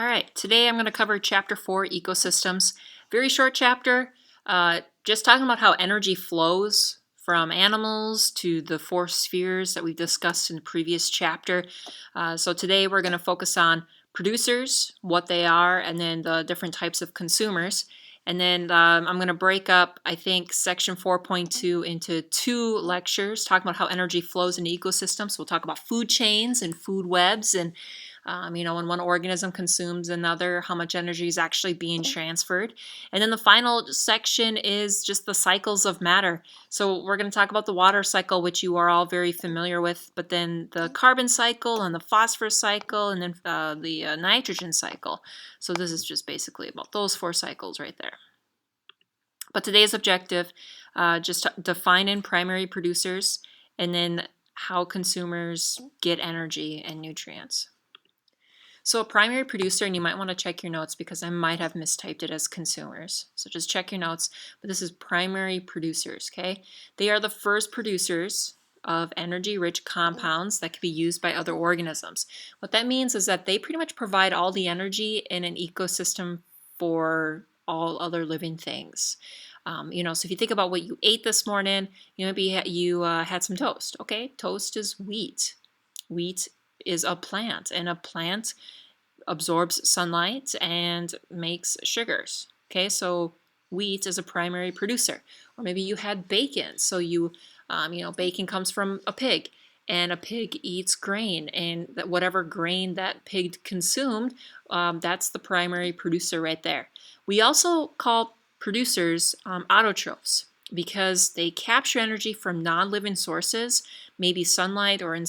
All right, today I'm going to cover Chapter 4, Ecosystems. Very short chapter, just talking about how energy flows from animals to the four spheres that we've discussed in the previous chapter. So today we're going to focus on producers, what they are, and then the different types of consumers. And then I'm going to break up, I think, section 4.2 into two lectures, talking about how energy flows in ecosystems. So we'll talk about food chains and food webs, and when one organism consumes another, how much energy is actually being transferred. And then the final section is just the cycles of matter. So we're going to talk about the water cycle, which you are all very familiar with, but then the carbon cycle and the phosphorus cycle, and then the nitrogen cycle. So this is just basically about those four cycles right there. But today's objective, just defining primary producers and then how consumers get energy and nutrients. So a primary producer, and you might want to check your notes because I might have mistyped it as consumers. So just check your notes, but this is primary producers, okay? They are the first producers of energy-rich compounds that can be used by other organisms. What that means is that they pretty much provide all the energy in an ecosystem for all other living things. So if you think about what you ate this morning, maybe you had some toast. Okay, toast is wheat. Wheat is a plant, and a plant absorbs sunlight and makes sugars. Okay, so wheat is a primary producer. Or maybe you had bacon, so bacon comes from a pig, and a pig eats grain, and whatever grain that pig consumed, that's the primary producer right there. We also call producers autotrophs, because they capture energy from non-living sources, maybe sunlight, or in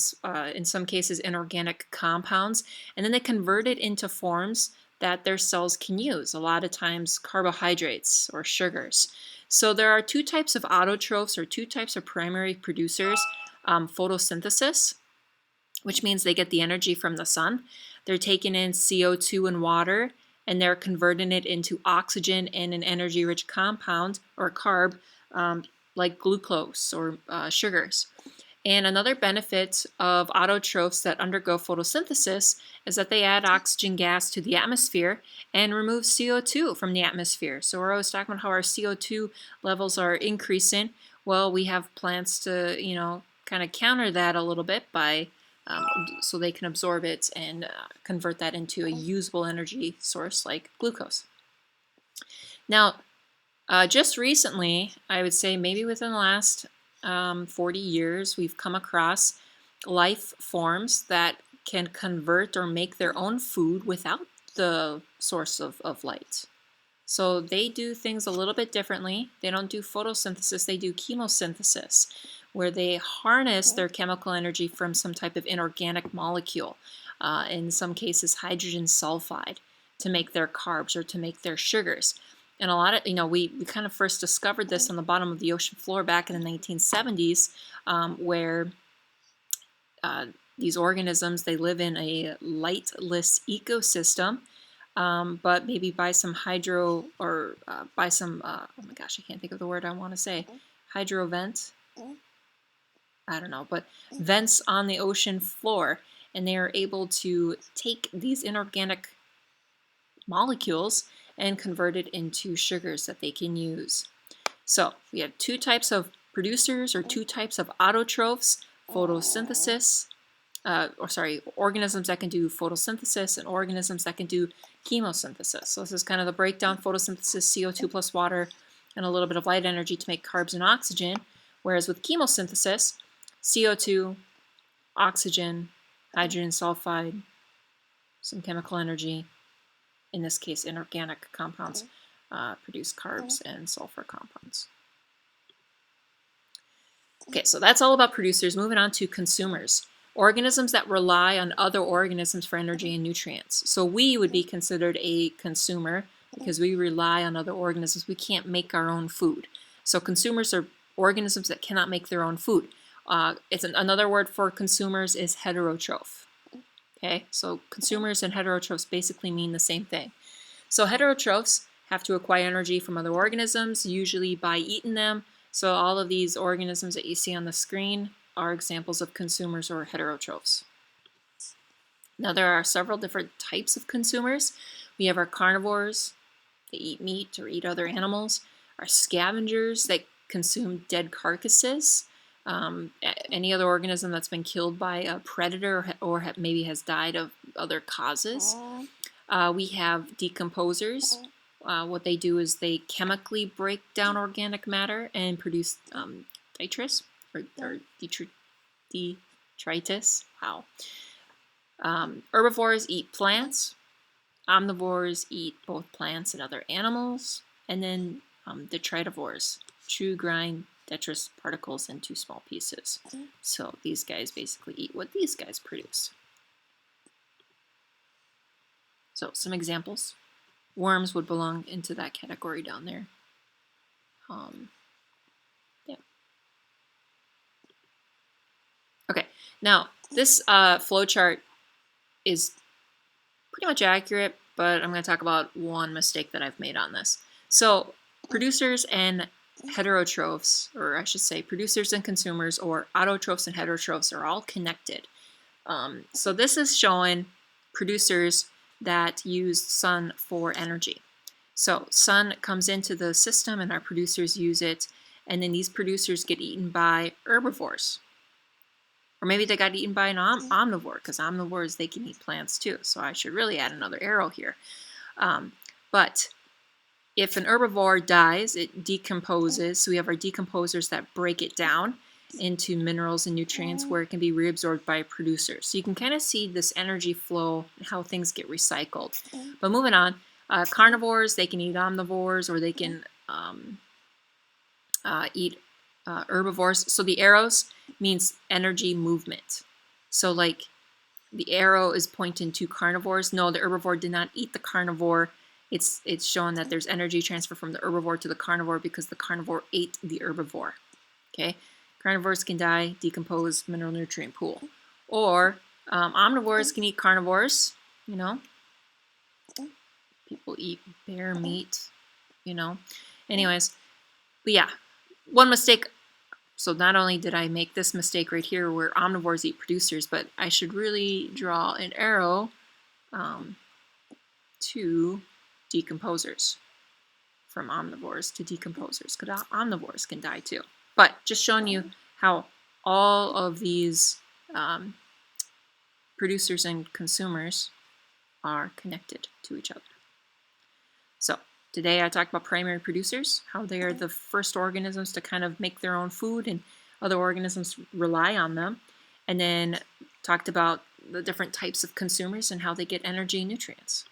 some cases inorganic compounds, and then they convert it into forms that their cells can use, a lot of times carbohydrates or sugars. So there are two types of autotrophs, or two types of primary producers. Photosynthesis, which means they get the energy from the sun. They're taking in CO2 and water, and they're converting it into oxygen and an energy-rich compound or carb, like glucose or sugars. And another benefit of autotrophs that undergo photosynthesis is that they add oxygen gas to the atmosphere and remove CO2 from the atmosphere. So we're always talking about how our CO2 levels are increasing. Well, we have plants to, kind of counter that a little bit by so they can absorb it and convert that into a usable energy source like glucose. Now, just recently, I would say maybe within the last 40 years, we've come across life forms that can convert or make their own food without the source of light. So they do things a little bit differently. They don't do photosynthesis, they do chemosynthesis, where they harness their chemical energy from some type of inorganic molecule, in some cases hydrogen sulfide, to make their carbs or to make their sugars. And a lot of, we kind of first discovered this on the bottom of the ocean floor back in the 1970s, where these organisms, they live in a lightless ecosystem, but maybe by some hydro, or by some, oh my gosh, I can't think of the word I want to say, hydrovent? I don't know, but vents on the ocean floor, and they are able to take these inorganic molecules and convert it into sugars that they can use. So we have two types of producers, or two types of autotrophs: photosynthesis, organisms that can do photosynthesis, and organisms that can do chemosynthesis. So this is kind of the breakdown: photosynthesis, CO2 plus water, and a little bit of light energy to make carbs and oxygen. Whereas with chemosynthesis, CO2, oxygen, hydrogen sulfide, some chemical energy, in this case inorganic compounds, produce carbs and sulfur compounds. Okay, so that's all about producers. Moving on to consumers. Organisms that rely on other organisms for energy and nutrients. So we would be considered a consumer because we rely on other organisms. We can't make our own food. So consumers are organisms that cannot make their own food. Another word for consumers is heterotroph. Okay, so consumers and heterotrophs basically mean the same thing. So heterotrophs have to acquire energy from other organisms, usually by eating them. So all of these organisms that you see on the screen are examples of consumers or heterotrophs. Now there are several different types of consumers. We have our carnivores, they eat meat or eat other animals. Our scavengers that consume dead carcasses, any other organism that's been killed by a predator or maybe has died of other causes. We have decomposers. What they do is they chemically break down organic matter and produce detritus or detritus. Wow. Herbivores eat plants. Omnivores eat both plants and other animals. And then detritivores chew, grind detritus particles into small pieces. So these guys basically eat what these guys produce. So some examples. Worms would belong into that category down there. Yeah. Okay, now this flowchart is pretty much accurate, but I'm going to talk about one mistake that I've made on this. So producers and heterotrophs, or I should say producers and consumers, or autotrophs and heterotrophs are all connected. So this is showing producers that use sun for energy. So sun comes into the system and our producers use it, and then these producers get eaten by herbivores. Or maybe they got eaten by an omnivore, because omnivores, they can eat plants too. So I should really add another arrow here. But if an herbivore dies, it decomposes. So we have our decomposers that break it down into minerals and nutrients where it can be reabsorbed by producers. So you can kind of see this energy flow, how things get recycled. But moving on, carnivores, they can eat omnivores, or they can eat herbivores. So the arrows means energy movement. So like the arrow is pointing to carnivores. No, the herbivore did not eat the carnivore. It's showing that there's energy transfer from the herbivore to the carnivore because the carnivore ate the herbivore. Okay, carnivores can die, decompose, mineral nutrient pool. Or omnivores can eat carnivores, you know. People eat bear meat, you know. Anyways, but yeah, one mistake. So not only did I make this mistake right here where omnivores eat producers, but I should really draw an arrow to decomposers, from omnivores to decomposers, because omnivores can die too. But just showing you how all of these producers and consumers are connected to each other. So today I talked about primary producers, how they are the first organisms to kind of make their own food and other organisms rely on them. And then talked about the different types of consumers and how they get energy and nutrients.